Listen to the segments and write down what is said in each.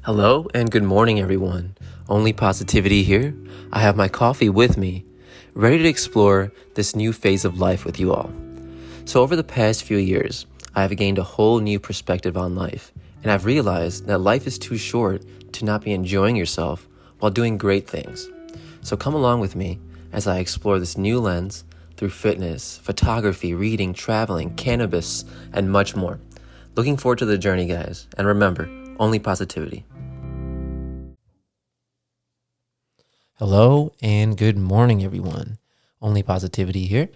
Hello and good morning, everyone. Only Positivity here. I have my coffee with me, ready to explore this new phase of life with you all. So, over the past few years, I have gained a whole new perspective on life, and I've realized that life is too short to not be enjoying yourself while doing great things. So, come along with me as I explore this new lens through fitness, photography, reading, traveling, cannabis, and much more. Looking forward to the journey, guys, and remember, only positivity. Hello and good morning, everyone. Only Positivity here.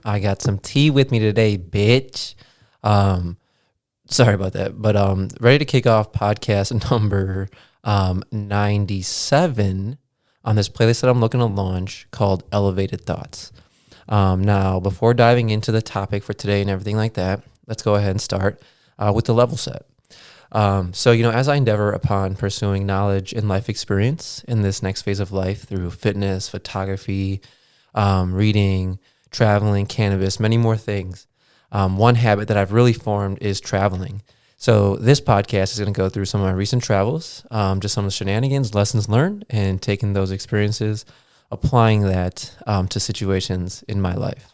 I got some tea with me today, bitch. Sorry about that, but ready to kick off podcast number 97 on this playlist that I'm looking to launch called Elevated Thoughts. Now, before diving into the topic for today and everything like that, let's go ahead and start with the level set. As I endeavor upon pursuing knowledge and life experience in this next phase of life through fitness, photography, reading, traveling, cannabis, many more things, one habit that I've really formed is traveling. So this podcast is going to go through some of my recent travels, just some of the shenanigans, lessons learned, and taking those experiences, applying that to situations in my life.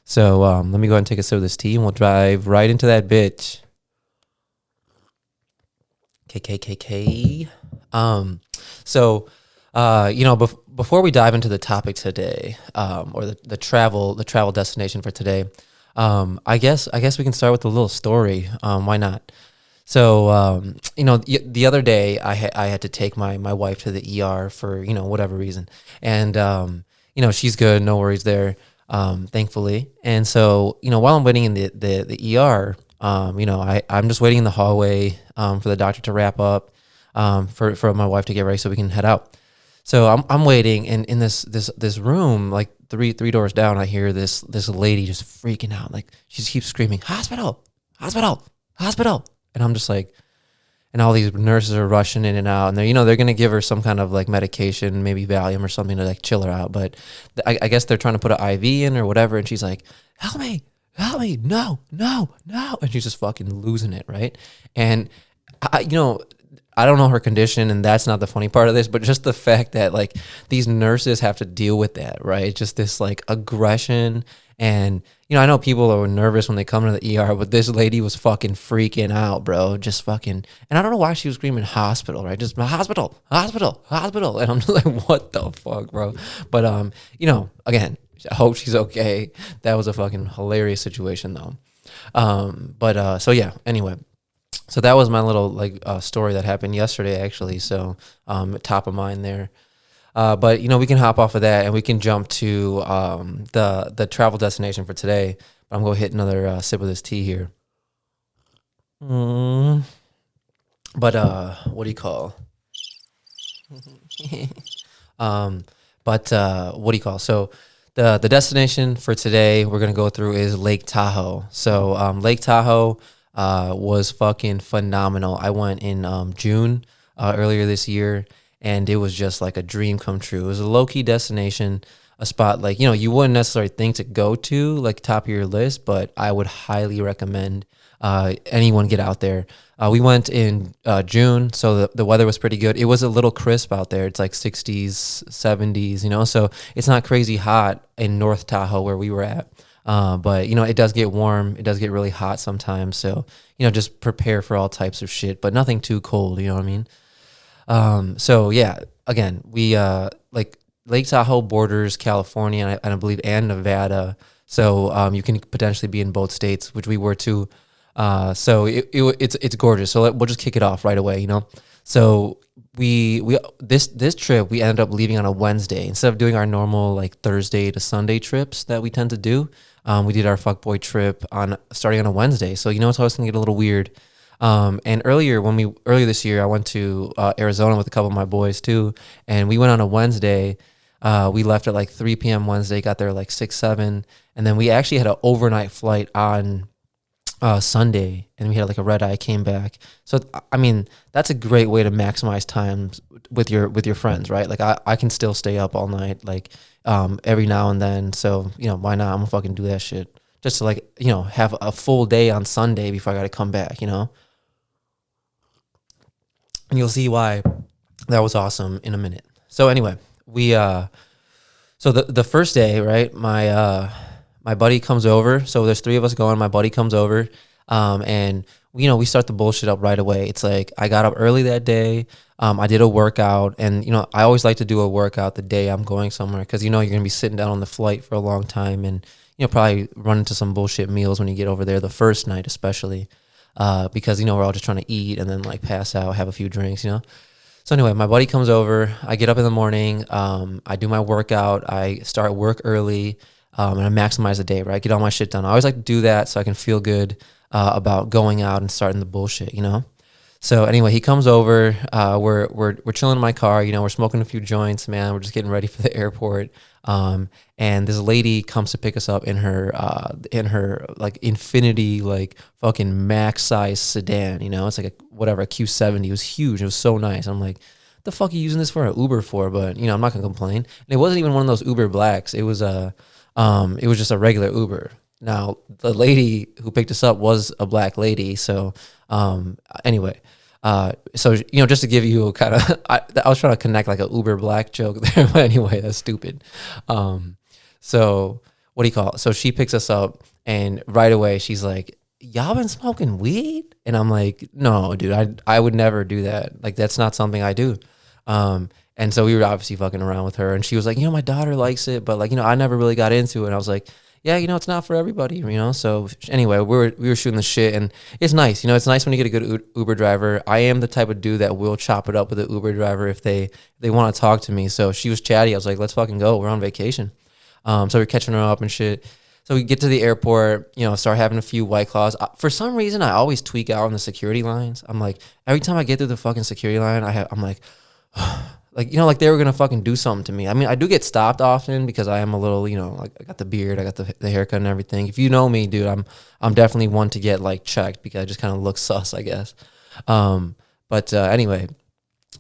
So let me go ahead and take a sip of this tea, and we'll dive right into that bitch. KKKK. Before we dive into the topic today, or the travel destination for today, I guess we can start with a little story. Why not? So, the other day I had to take my wife to the ER for, whatever reason. And, she's good. No worries there. Thankfully. And so, while I'm waiting in the ER, I'm just waiting in the hallway for the doctor to wrap up, for my wife to get ready so we can head out. So I'm waiting, and in this room, like three doors down, I hear this lady just freaking out, like she keeps screaming, "Hospital, hospital, hospital!" And I'm just like, and all these nurses are rushing in and out, and they're gonna give her some kind of like medication, maybe Valium or something to like chill her out, but I guess they're trying to put an IV in or whatever, and she's like, "Help me, no, and she's just fucking losing it, right? And I don't know her condition, and that's not the funny part of this, but just the fact that like these nurses have to deal with that, right? Just this like aggression, and I know people are nervous when they come to the ER, but this lady was fucking freaking out, bro. Just fucking, and I don't know why she was screaming hospital, right? Just hospital, hospital, hospital, and I'm just like, what the fuck, bro? But again, I hope she's okay. That was a fucking hilarious situation though. Anyway. So that was my little story that happened yesterday, actually. So top of mind there. But we can hop off of that and we can jump to the travel destination for today. I'm going to hit another sip of this tea here. But what do you call? So the destination for today we're going to go through is Lake Tahoe. So Lake Tahoe was fucking phenomenal. I went in June earlier this year, and it was just like a dream come true. It was a low-key destination, a spot like, you wouldn't necessarily think to go to, like top of your list, but I would highly recommend anyone get out there. We went in June, so the weather was pretty good. It was a little crisp out there. It's like 60s, 70s, so it's not crazy hot in North Tahoe where we were at. But it does get warm. It does get really hot sometimes. So, just prepare for all types of shit, but nothing too cold. You know what I mean? Again, we, Lake Tahoe borders California and I believe and Nevada. So, you can potentially be in both states, which we were too. It's gorgeous. So we'll just kick it off right away, So this trip, we ended up leaving on a Wednesday instead of doing our normal like Thursday to Sunday trips that we tend to do. We did our fuckboy trip starting on a Wednesday. So, it's always going to get a little weird. And earlier this year, I went to Arizona with a couple of my boys too. And we went on a Wednesday. We left at like 3 p.m. Wednesday, got there like 6, 7. And then we actually had an overnight flight on Sunday, and we had like a red eye, came back. So I mean, that's a great way to maximize time with your friends, right? Like I can still stay up all night, like every now and then. So why not? I'm gonna fucking do that shit just to have a full day on Sunday before I gotta come back. and you'll see why that was awesome in a minute. So anyway, we so the first day, right? My buddy comes over. So there's three of us going. My buddy comes over, and we start the bullshit up right away. It's like I got up early that day. I did a workout, and I always like to do a workout the day I'm going somewhere because you're gonna be sitting down on the flight for a long time, and probably run into some bullshit meals when you get over there the first night, especially because we're all just trying to eat and then like pass out, have a few drinks. So anyway, my buddy comes over. I get up in the morning. I do my workout. I start work early, and I maximize the day. Right, get all my shit done. I always like to do that so I can feel good about going out and starting the bullshit. So anyway, he comes over. We're chilling in my car. We're smoking a few joints, man. We're just getting ready for the airport. And this lady comes to pick us up in her like Infinity, like fucking max size sedan. It's like a Q70. It was huge. It was so nice. I'm like, the fuck are you using this for an Uber for? But I'm not gonna complain. And it wasn't even one of those Uber Blacks. It was just a regular Uber. Now the lady who picked us up was a black lady. So anyway. So just to give you a kind of, I was trying to connect like a Uber Black joke there, but anyway, that's stupid. So what do you call it? So she picks us up, and right away she's like, "Y'all been smoking weed?" And I'm like, "No, dude, I would never do that. Like that's not something I do." And so we were obviously fucking around with her, and she was like, "My daughter likes it, but like I never really got into it." And I was like, yeah, it's not for everybody, So anyway, we were shooting the shit, and it's nice. It's nice when you get a good Uber driver. I am the type of dude that will chop it up with an Uber driver if they want to talk to me. So she was chatty. I was like, let's fucking go. We're on vacation. So we're catching her up and shit. So we get to the airport, start having a few White Claws. For some reason, I always tweak out on the security lines. I'm like, every time I get through the fucking security line, I'm like, like they were gonna fucking do something to me. I mean, I do get stopped often because I am a little, like I got the beard, I got the haircut and everything. If you know me, dude, I'm definitely one to get like checked because I just kind of look sus, I guess. But anyway,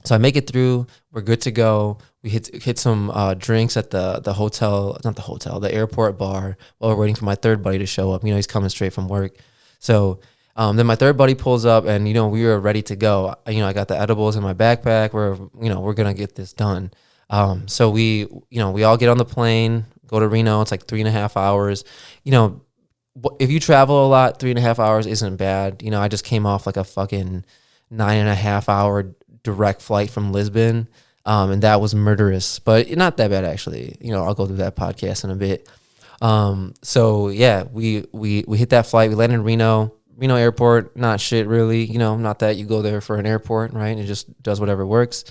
so I make it through. We're good to go. We hit some drinks at the hotel, not the hotel, the airport bar while we're waiting for my third buddy to show up. He's coming straight from work. So then my third buddy pulls up, and we were ready to go. I got the edibles in my backpack. We're gonna get this done. So we all get on the plane, go to Reno. It's like 3.5 hours. If you travel a lot, 3.5 hours isn't bad. I just came off like a fucking 9.5 hour direct flight from Lisbon, and that was murderous, but not that bad actually. I'll go through that podcast in a bit. So yeah, we hit that flight. We landed in Reno airport, not shit really, not that you go there for an airport, right? It just does whatever works.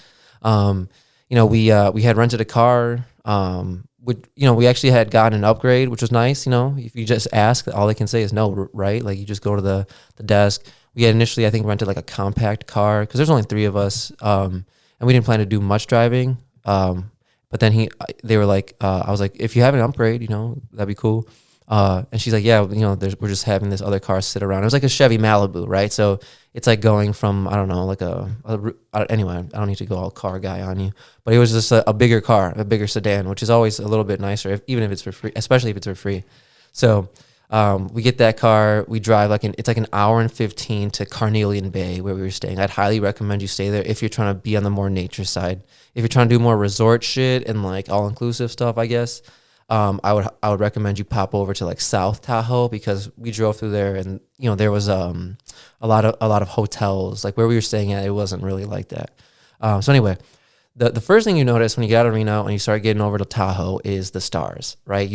We had rented a car. We actually had gotten an upgrade, which was nice. If you just ask, all they can say is no, right? Like you just go to the desk. We had initially, I think, rented like a compact car because there's only three of us. And we didn't plan to do much driving. But then they were like, I was like, if you have an upgrade, that'd be cool. And she's like, yeah, we're just having this other car sit around. It was like a Chevy Malibu, right? So it's like going from, I don't know, like anyway, I don't need to go all car guy on you, but it was just a bigger car, a bigger sedan, which is always a little bit nicer, even if it's for free, especially if it's for free. So we get that car, we drive it's like an hour and 15 to Carnelian Bay where we were staying. I'd highly recommend you stay there if you're trying to be on the more nature side. If you're trying to do more resort shit and like all-inclusive stuff, I guess, I would recommend you pop over to like South Tahoe because we drove through there and there was a lot of hotels like where we were staying at. It wasn't really like that. So anyway, the first thing you notice when you get out of Reno and you start getting over to Tahoe is the stars, right?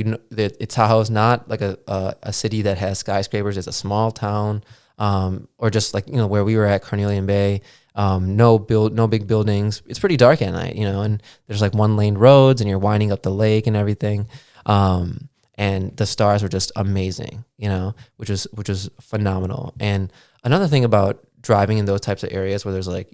Tahoe is not like a city that has skyscrapers. It's a small town, or just like where we were at Carnelian Bay. No big buildings. It's pretty dark at night, and there's like one lane roads and you're winding up the lake and everything. And the stars were just amazing, which was phenomenal. And another thing about driving in those types of areas where there's like,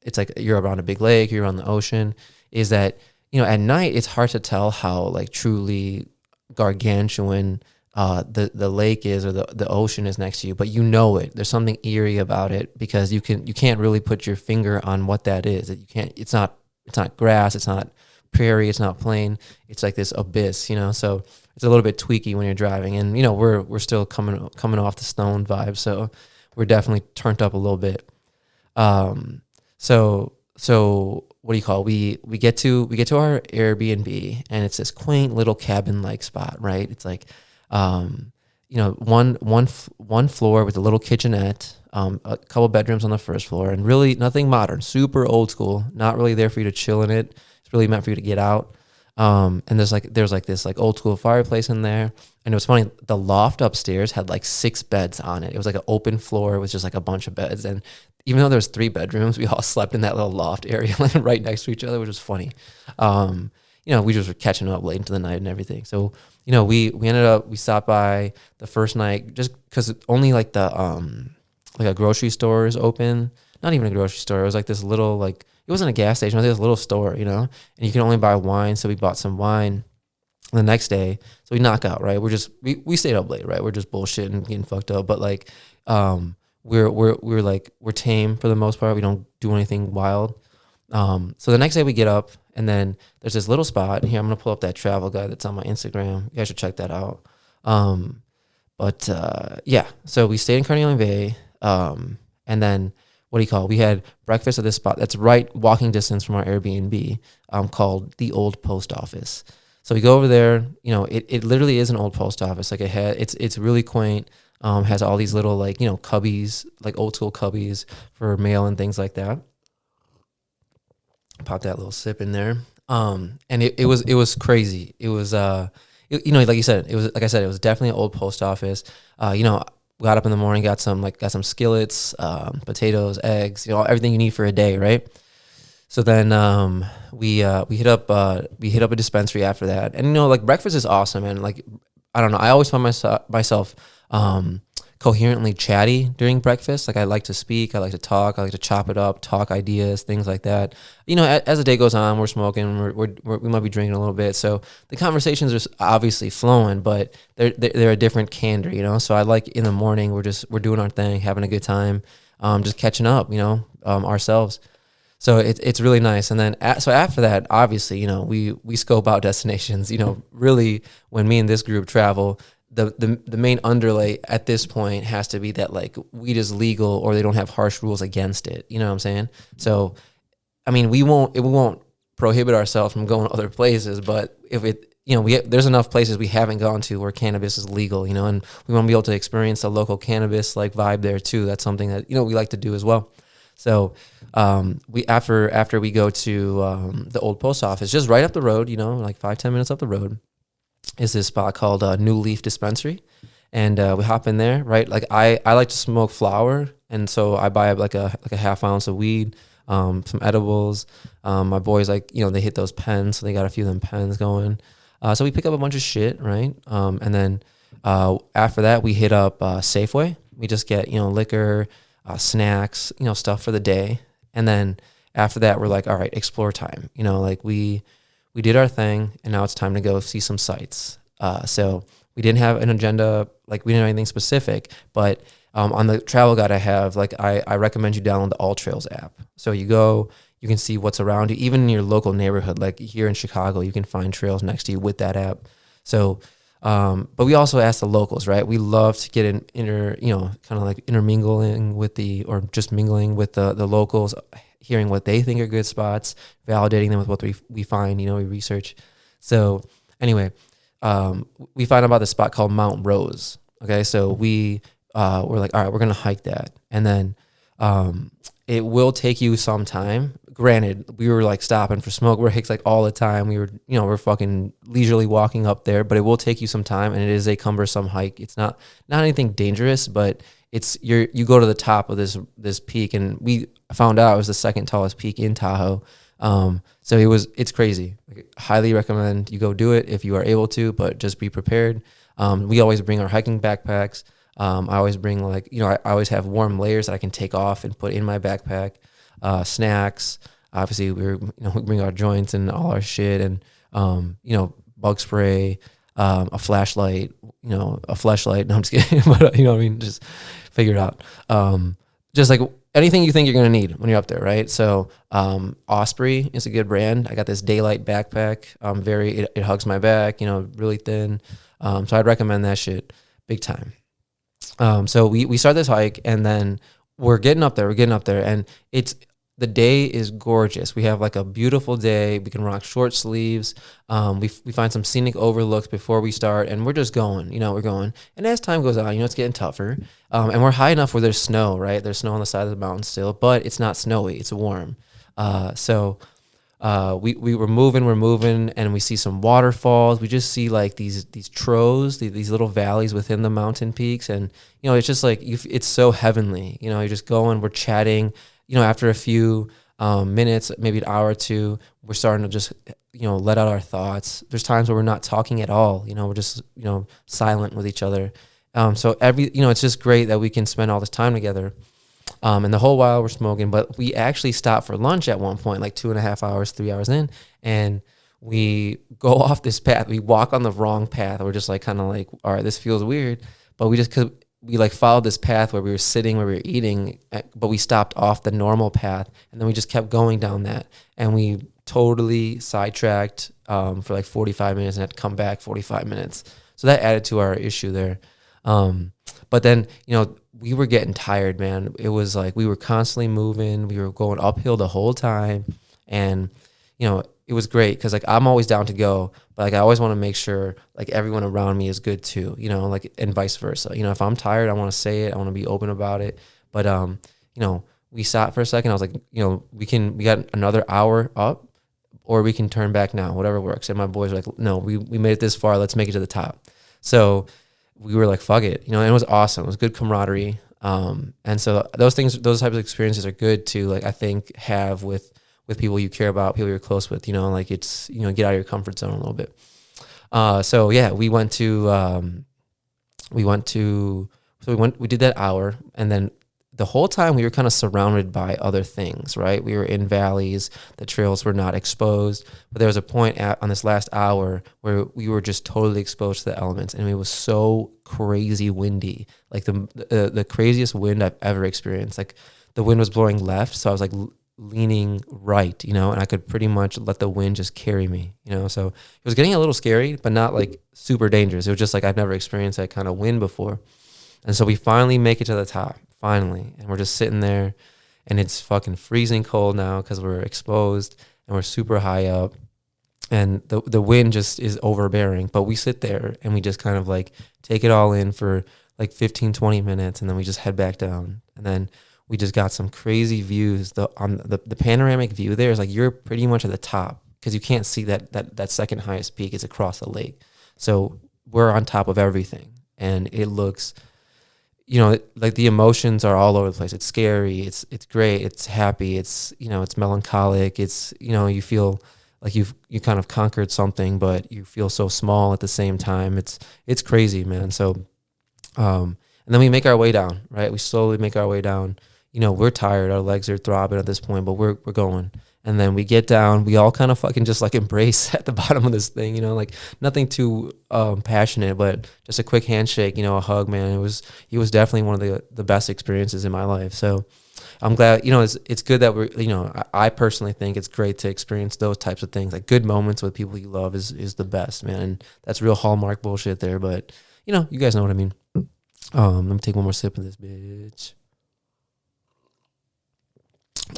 it's like you're around a big lake, you're on the ocean, is that, at night it's hard to tell how like truly gargantuan the lake is or the ocean is next to you, but it. There's something eerie about it because you can't really put your finger on what that is. It's not grass, it's not prairie, it's not plain. It's like this abyss, so it's a little bit tweaky when you're driving. And we're still coming off the Stone vibe, so we're definitely turned up a little bit. So what do you call it? We get to our Airbnb, and it's this quaint little cabin like spot, right? It's like one floor with a little kitchenette, a couple bedrooms on the first floor, and really nothing modern, super old school, not really there for you to chill in it. It's really meant for you to get out. And there's this like old school fireplace in there. And it was funny, the loft upstairs had like 6 beds on it. It was like an open floor with just like a bunch of beds. And even though there's 3 bedrooms, we all slept in that little loft area, like right next to each other, which was funny. We just were catching up late into the night and everything. So, we stopped by the first night just because only like like a grocery store is open. Not even a grocery store. It was like this little, like, it wasn't a gas station. It was this little store, and you can only buy wine. So we bought some wine the next day. So we knock out, right? We stayed up late, right? We're just bullshitting, getting fucked up. But like, we're tame for the most part. We don't do anything wild. So the next day we get up, and then there's this little spot. And here, I'm going to pull up that travel guide that's on my Instagram. You guys should check that out. Yeah, so we stayed in Carnelian Bay. And then what do you call it? We had breakfast at this spot that's right walking distance from our Airbnb, called the Old Post Office. So we go over there. It literally is an old post office. Like it's really quaint. Has all these little like cubbies, like old school cubbies for mail and things like that. Pop that little sip in there. And it was crazy. It was like you said, it was definitely an old post office. Got up in the morning, got some skillets, potatoes, eggs, everything you need for a day, right? So then we hit up a dispensary after that, and like breakfast is awesome, and like I don't know, I always find myself coherently chatty during breakfast. Like I like to speak, I like to talk, I like to chop it up, talk ideas, things like that. As the day goes on, we're smoking, we might be drinking a little bit, so the conversations are obviously flowing, but they're a different candor, So I like in the morning we're doing our thing, having a good time, just catching up, ourselves. So it's really nice. And then so after that, obviously, we scope out destinations. Really, when me and this group travel, the main underlay at this point has to be that like weed is legal or they don't have harsh rules against it. You know what I'm saying? So, I mean, we won't prohibit ourselves from going to other places, but if there's enough places we haven't gone to where cannabis is legal, and we want to be able to experience a local cannabis like vibe there too. That's something that we like to do as well. So after we go to the old post office, just right up the road, like 5-10 minutes up the road, is this spot called New Leaf Dispensary, and we hop in there. Right, like I like to smoke flower, and so I buy like a half ounce of weed, some edibles. My boys they hit those pens, so they got a few of them pens going. So we pick up a bunch of shit, right? And then after that we hit up Safeway. We just get liquor. Snacks, stuff for the day. And then after that, we're like, all right, explore time. Like we did our thing, and now it's time to go see some sites. So we didn't have an agenda, like we didn't have anything specific, but on the travel guide I have, like I recommend you download the All Trails app. So you go, you can see what's around you, even in your local neighborhood. Like here in Chicago, you can find trails next to you with that app. So but we also ask the locals, right? We love to get kind of like intermingling or just mingling with the locals, hearing what they think are good spots, validating them with what we find, we research. So anyway, we find out about this spot called Mount Rose. Okay. So we're like, all right, we're going to hike that. And then, it will take you some time. Granted, we were like stopping for smoke breaks like all the time. We're fucking leisurely walking up there, but it will take you some time, and it is a cumbersome hike. It's not anything dangerous, but you go to the top of this peak, and we found out it was the second tallest peak in Tahoe. So it's crazy. Like, highly recommend you go do it if you are able to, but just be prepared. We always bring our hiking backpacks. I always bring I always have warm layers that I can take off and put in my backpack. Snacks. Obviously, we bring our joints and all our shit, and bug spray, a flashlight. No, I'm just kidding, but just figure it out. Just like anything you think you're gonna need when you're up there, right? So, Osprey is a good brand. I got this Daylight backpack. It hugs my back. Really thin. So I'd recommend that shit big time. So we start this hike, and then we're getting up there, and the day is gorgeous. We have like a beautiful day. We can rock short sleeves. We find some scenic overlooks before we start, and we're just going. We're going. And as time goes on, it's getting tougher. And we're high enough where there's snow, right? There's snow on the side of the mountain still, but it's not snowy. It's warm. We we're moving, and we see some waterfalls. We just see like these trows, these little valleys within the mountain peaks, and it's just like it's so heavenly. You're just going. We're chatting. After a few minutes, maybe an hour or two, we're starting to just let out our thoughts. There's times where we're not talking at all. We're just silent with each other. So it's just great that we can spend all this time together. And the whole while we're smoking, but we actually stopped for lunch at one point, like 2.5 hours, 3 hours in, and we go off this path. We walk on the wrong path. We're just like kind of like, all right, this feels weird, but we like followed this path where we were sitting, where we were eating, but we stopped off the normal path, and then we just kept going down that, and we totally sidetracked for like 45 minutes and had to come back 45 minutes. So that added to our issue there. But then, we were getting tired, man. It was like we were constantly moving. We were going uphill the whole time. And, it was great because, like, I'm always down to go. But, like, I always want to make sure, like, everyone around me is good, too, like, and vice versa. If I'm tired, I want to say it. I want to be open about it. But, we stopped for a second. I was like, we got another hour up, or we can turn back now, whatever works. And my boys were like, no, we made it this far. Let's make it to the top. So we were like, fuck it, and it was awesome. It was good camaraderie. And so those types of experiences are good to, like, I think have with people you care about, people you're close with, like it's, get out of your comfort zone a little bit. So yeah, we did that hour, and then the whole time we were kind of surrounded by other things, right? We were in valleys, the trails were not exposed, but there was a point on this last hour where we were just totally exposed to the elements, and it was so crazy windy, like the craziest wind I've ever experienced. Like the wind was blowing left, so I was like leaning right, and I could pretty much let the wind just carry me, so it was getting a little scary, but not like super dangerous. It was just like I've never experienced that kind of wind before. And so we finally make it to the top. Finally, and we're just sitting there, and it's fucking freezing cold now because we're exposed and we're super high up, and the wind just is overbearing. But we sit there and we just kind of like take it all in for like 15-20 minutes, and then we just head back down. And then we just got some crazy views. The panoramic view there is like you're pretty much at the top because you can't see that second highest peak is across the lake. So we're on top of everything, and it looks, like the emotions are all over the place. It's scary. It's great. It's happy. It's, it's melancholic. It's, you feel like you kind of conquered something, but you feel so small at the same time. It's crazy, man. So, and then we make our way down, right? We slowly make our way down. We're tired. Our legs are throbbing at this point, but we're going. And then we get down, we all kind of fucking just like embrace at the bottom of this thing, like nothing too passionate, but just a quick handshake, a hug, man. It was definitely one of the best experiences in my life. So I'm glad, it's good that we're, I personally think it's great to experience those types of things. Like good moments with people you love is the best, man. And that's real Hallmark bullshit there, but you guys know what I mean. Let me take one more sip of this bitch.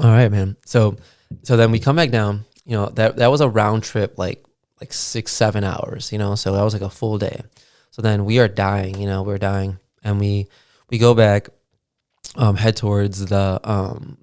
All right, man. So then we come back down, that was a round trip, like 6-7 hours, so that was like a full day. So then we are dying, we're dying, and we go back, head towards the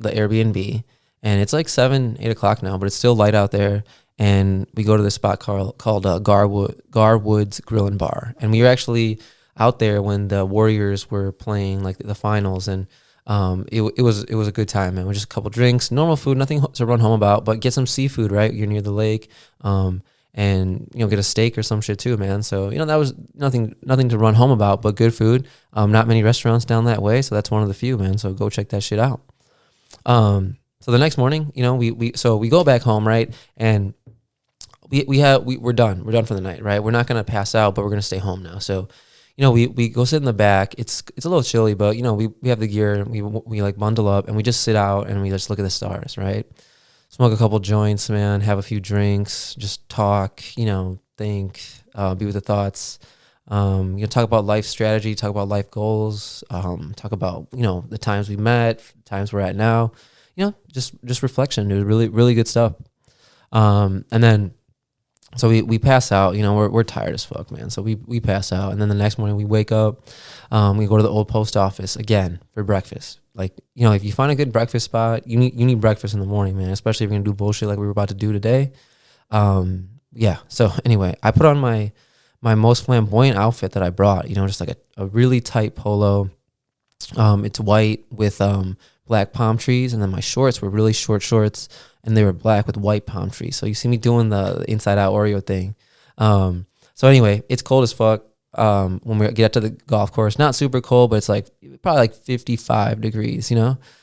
Airbnb, and it's like 7-8 o'clock now, but it's still light out there. And we go to this spot called Garwood's Grill and Bar. And we were actually out there when the Warriors were playing like the finals, and it was a good time, man. Just a couple drinks, normal food, nothing to run home about, but get some seafood, right? You're near the lake, and get a steak or some shit too, man. So that was nothing to run home about, but good food. Not many restaurants down that way, so that's one of the few, man. So go check that shit out. So the next morning, we go back home, right? And we're done. We're done for the night, right? We're not gonna pass out, but we're gonna stay home now. So we go sit in the back. It's a little chilly, but we have the gear, and we like bundle up, and we just sit out and we just look at the stars, right? Smoke a couple joints, man, have a few drinks, just talk, think, be with the thoughts. Talk about life strategy, talk about life goals, talk about, the times we met, times we're at now. just reflection, dude. Really, really good stuff. And then, so we pass out, we're tired as fuck, man. So we pass out. And then the next morning we wake up, we go to the old post office again for breakfast. Like, if you find a good breakfast spot, you need breakfast in the morning, man, especially if you're gonna do bullshit like we were about to do today. Yeah. So anyway, I put on my most flamboyant outfit that I brought, just like a really tight polo. It's white with, black palm trees. And then my shorts were really short shorts, and they were black with white palm trees. So you see me doing the inside out Oreo thing. So anyway, it's cold as fuck. When we get to the golf course, not super cold, but it's like probably like 55 degrees,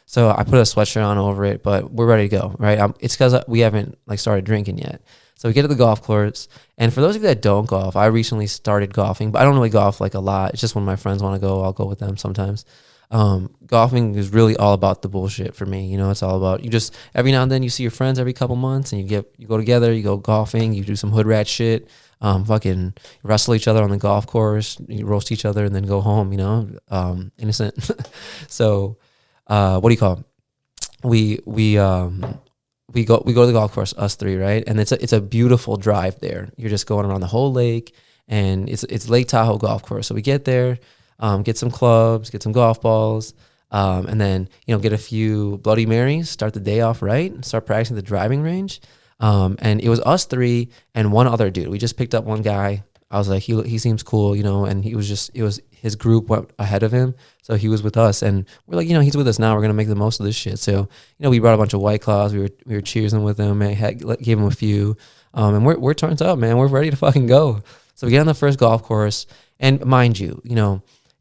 So I put a sweatshirt on over it, but we're ready to go, right? It's because we haven't like started drinking yet. So we get to the golf course, and for those of you that don't golf, I recently started golfing, but I don't really golf like a lot. It's just when my friends want to go, I'll go with them sometimes. Golfing is really all about the bullshit for me. It's all about, you just, every now and then you see your friends every couple months, and you go together, you go golfing, you do some hood rat shit, fucking wrestle each other on the golf course, you roast each other, and then go home, innocent. So, what do you call it? We go to the golf course, us three, right? And it's a beautiful drive there. You're just going around the whole lake, and it's Lake Tahoe golf course. So we get there, get some clubs, get some golf balls, and then get a few Bloody Marys. Start the day off right. Start practicing the driving range. And it was us three and one other dude. We just picked up one guy. I was like, he seems cool, and it was his group went ahead of him. So he was with us, and we're like, he's with us now. We're going to make the most of this shit. So, we brought a bunch of White Claws. We were cheersing with him. Gave him a few. And we're turned up, man. We're ready to fucking go. So we get on the first golf course, and mind you,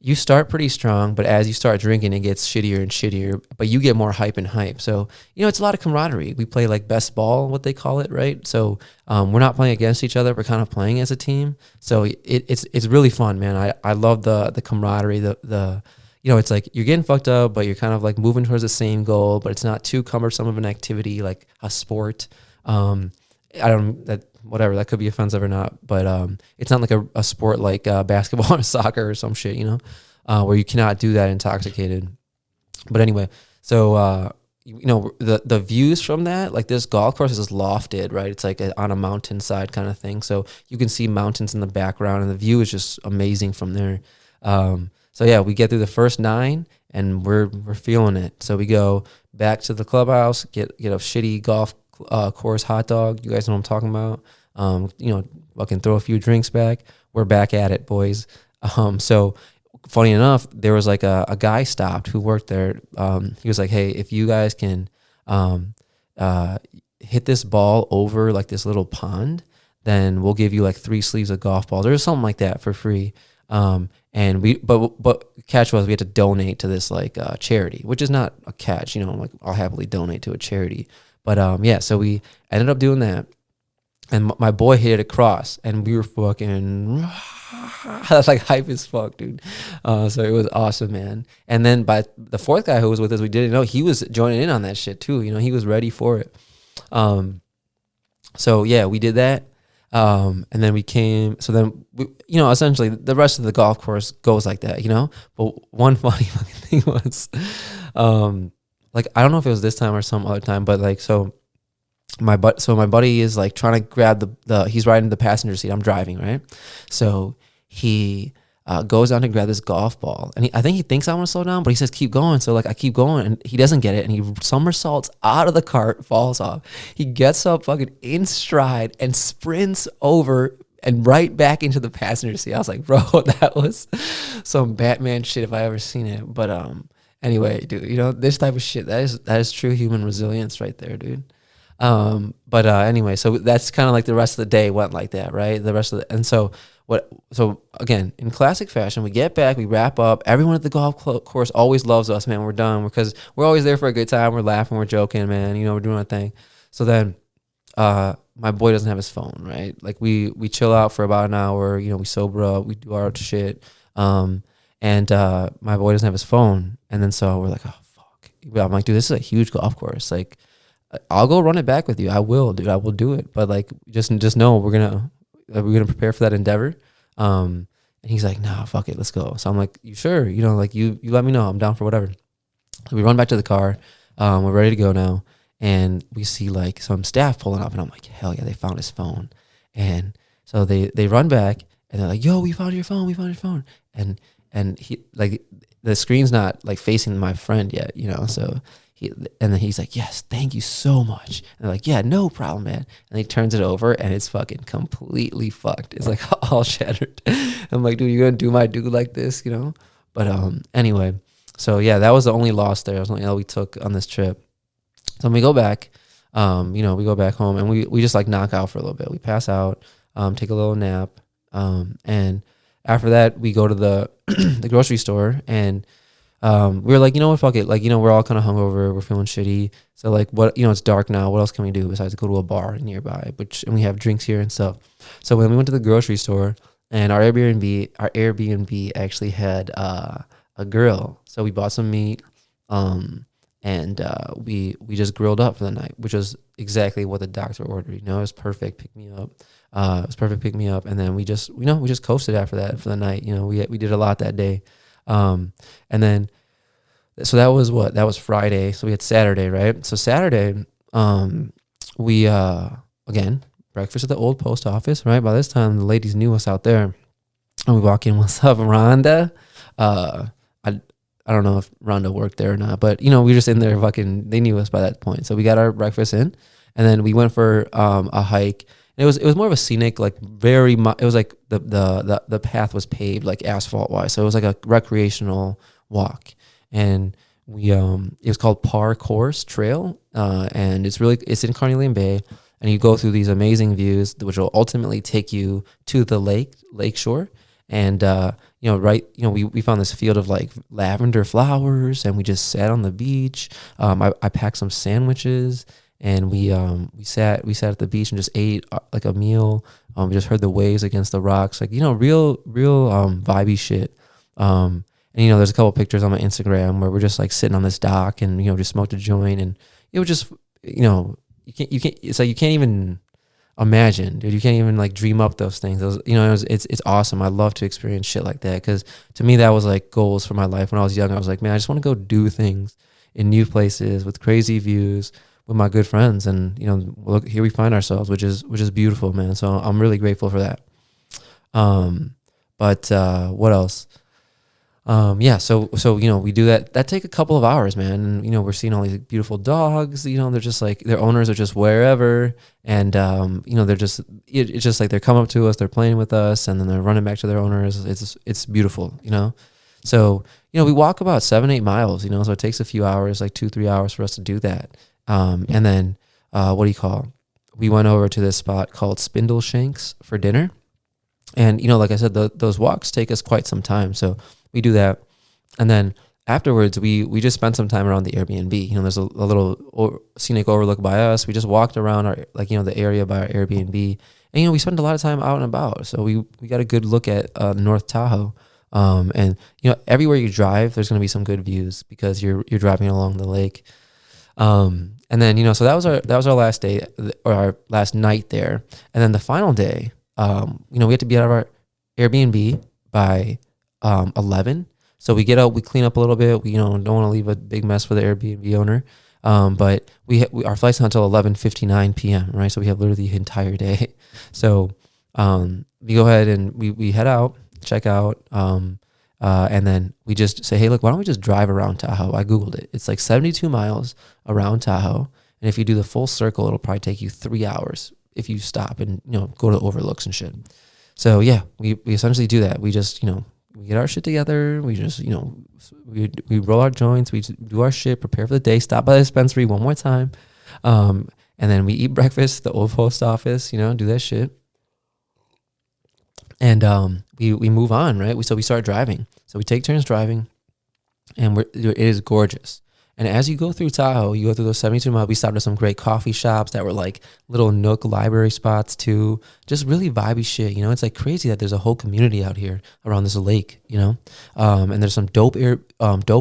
you start pretty strong, but as you start drinking, it gets shittier and shittier, but you get more hype and hype. So, it's a lot of camaraderie. We play like best ball, what they call it, right? So we're not playing against each other. We're kind of playing as a team. So it's really fun, man. I love the camaraderie, it's like you're getting fucked up, but you're kind of like moving towards the same goal, but it's not too cumbersome of an activity like a sport. Whatever, that could be offensive or not, but it's not like a sport like basketball or soccer or some shit, where you cannot do that intoxicated. But anyway, so the views from that, like this golf course is lofted, right? It's like on a mountainside kind of thing, so you can see mountains in the background, and the view is just amazing from there. So yeah, we get through the first 9, and we're feeling it. So we go back to the clubhouse, get a shitty golf course hot dog. You guys know what I'm talking about. Fucking throw a few drinks back. We're back at it, boys. So funny enough, there was like a guy stopped who worked there. He was like, hey, if you guys can hit this ball over like this little pond, then we'll give you like 3 sleeves of golf balls or something like that for free. And but catch was we had to donate to this like charity, which is not a catch, like I'll happily donate to a charity. But yeah, so we ended up doing that, and my boy hit it across, and we were fucking that's like hype as fuck, dude. So it was awesome, man. And then by the 4th guy who was with us, we didn't know he was joining in on that shit too. He was ready for it. So yeah, we did that. And then we came, so then, essentially the rest of the golf course goes like that, but one funny fucking thing was, like, I don't know if it was this time or some other time, but like, so my buddy is like trying to grab he's riding the passenger seat. I'm driving, right? So he goes down to grab this golf ball, and I think he thinks I want to slow down, but he says keep going. So like I keep going, and he doesn't get it, and he somersaults out of the cart, falls off. He gets up fucking in stride and sprints over and right back into the passenger seat. I was like, bro, that was some Batman shit if I ever seen it. But anyway, dude, this type of shit, that is true human resilience right there, dude. But anyway, so that's kind of like the rest of the day went like that, right? So again, in classic fashion, we get back, we wrap up. Everyone at the golf course always loves us, man. We're done because we're always there for a good time. We're laughing, we're joking, man. We're doing our thing. So then, my boy doesn't have his phone, right? Like we chill out for about an hour. We sober up, we do our shit. And my boy doesn't have his phone, and then so we're like, oh fuck. I'm like, dude, this is a huge golf course. Like, I'll go run it back with you. I will, dude. I will do it. But like, just know we're gonna prepare for that endeavor. And he's like, nah, fuck it, let's go. So I'm like, you sure? Like you let me know. I'm down for whatever. So we run back to the car. We're ready to go now. And we see like some staff pulling up, and I'm like, hell yeah, they found his phone. And so they run back, and they're like, yo, we found your phone, we found your phone. And he like the screen's not like facing my friend yet, so and then he's like, yes, thank you so much. And they're like, yeah, no problem, man. And he turns it over, and it's fucking completely fucked. It's like all shattered. I'm like, dude, you're gonna do my dude like this, But anyway, so yeah, that was the only loss there. It was the only L we took on this trip. So when we go back, we go back home, and we just like knock out for a little bit. We pass out, take a little nap, and after that we go to the the grocery store, and we were like, you know what, fuck it. Like, we're all kind of hungover. We're feeling shitty. So like, what, it's dark now. What else can we do besides go to a bar nearby, and we have drinks here and stuff. So when we went to the grocery store, and our Airbnb actually had a grill. So we bought some meat, and we just grilled up for the night, which was exactly what the doctor ordered. It was perfect. Pick me up. It was perfect. Pick me up. And then we just coasted after that for the night. We did a lot that day. And then, so that was Friday. So we had Saturday, right? So Saturday, we, again, breakfast at the old post office, right? By this time, the ladies knew us out there. And we walk in, what's up, Rhonda? I don't know if Rhonda worked there or not, but, we were just in there they knew us by that point. So we got our breakfast in, and then we went for a hike. It was more of a scenic, like it was like the path was paved like asphalt wise. So it was like a recreational walk, and it was called Par Course Trail. And it's in Carnelian Bay, and you go through these amazing views, which will ultimately take you to the lake shore. And, we found this field of like lavender flowers, and we just sat on the beach. I packed some sandwiches, and we sat at the beach and just ate like a meal. We just heard the waves against the rocks, like, real vibey shit. And, there's a couple pictures on my Instagram where we're just like sitting on this dock, and, just smoked a joint, and it was just, you can't, it's like, you can't even imagine, dude. You can't even like dream up those things. It's awesome. I love to experience shit like that, because to me that was like goals for my life. When I was young, I was like, man, I just want to go do things in new places with crazy views with my good friends, and look, here we find ourselves, which is beautiful, man. So I'm really grateful for that. But what else? So we do that take a couple of hours, man, and we're seeing all these beautiful dogs. They're just like, their owners are just wherever, and they're just, it's just like they're coming up to us, they're playing with us, and then they're running back to their owners. It's beautiful. So we walk about 7-8 miles, so it takes a few hours, like 2-3 hours for us to do that. And then we went over to this spot called Spindle Shanks for dinner, and like I said, those walks take us quite some time, so we do that. And then afterwards, we just spent some time around the Airbnb. There's a little scenic overlook by us. We just walked around the area by our Airbnb. And, we spent a lot of time out and about. So we got a good look at North Tahoe. And, everywhere you drive, there's going to be some good views because you're driving along the lake. And then, so that was our last day, or our last night there. And then the final day, we had to be out of our Airbnb by 11. So we get out, we clean up a little bit. We don't want to leave a big mess for the Airbnb owner. But our flight's not until 11:59 p.m. right? So we have literally the entire day. So we go ahead and we head out, check out, and then we just say, hey, look, why don't we just drive around Tahoe? I googled it. It's like 72 miles around Tahoe, and if you do the full circle, it'll probably take you 3 hours if you stop and go to overlooks and shit. So yeah, we essentially do that. We just we get our shit together. We just, we roll our joints. We do our shit, prepare for the day, stop by the dispensary one more time. And then we eat breakfast at the old post office, do that shit. And we move on, right? So we start driving. So we take turns driving, and it is gorgeous. And as you go through Tahoe, you go through those 72 miles, we stopped at some great coffee shops that were like little nook library spots too. Just really vibey shit, It's like crazy that there's a whole community out here around this lake, And there's some dope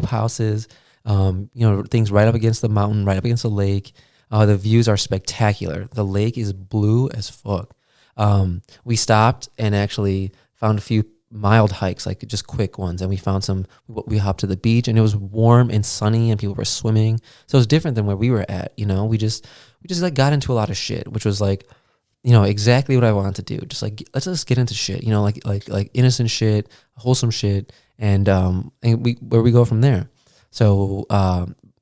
houses, things right up against the mountain, right up against the lake. The views are spectacular. The lake is blue as fuck. We stopped and actually found a few mild hikes, like just quick ones. And we found we hopped to the beach and it was warm and sunny and people were swimming. So it was different than where we were at, you know. We just like got into a lot of shit, which was like, you know, exactly what I wanted to do. Just like, let's just get into shit, you know, like innocent shit, wholesome shit. And where we go from there. So,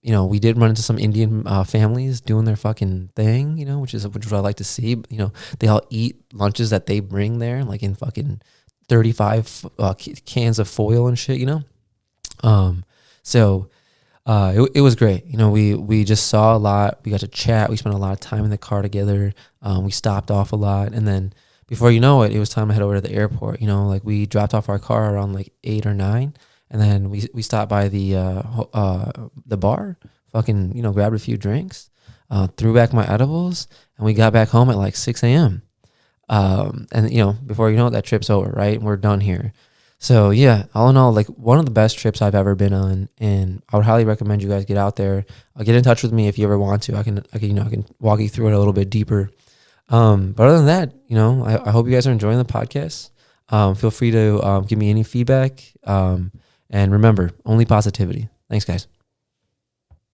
you know, we did run into some Indian families doing their fucking thing, you know, which is what I like to see. You know, they all eat lunches that they bring there, like in fucking 35 cans of foil and shit, you know. So it was great. You know, we just saw a lot. We got to chat. We spent a lot of time in the car together. We stopped off a lot, and then before you know it, it was time to head over to the airport. You know, like we dropped off our car around like 8 or 9. And then we stopped by the bar, fucking, you know, grabbed a few drinks, threw back my edibles, and we got back home at like 6 a.m. And, you know, before you know it, that trip's over, right? We're done here. So, yeah, all in all, like one of the best trips I've ever been on. And I would highly recommend you guys get out there. Get in touch with me if you ever want to. I can walk you through it a little bit deeper. But other than that, you know, I hope you guys are enjoying the podcast. Feel free to give me any feedback. And remember, only positivity. Thanks, guys.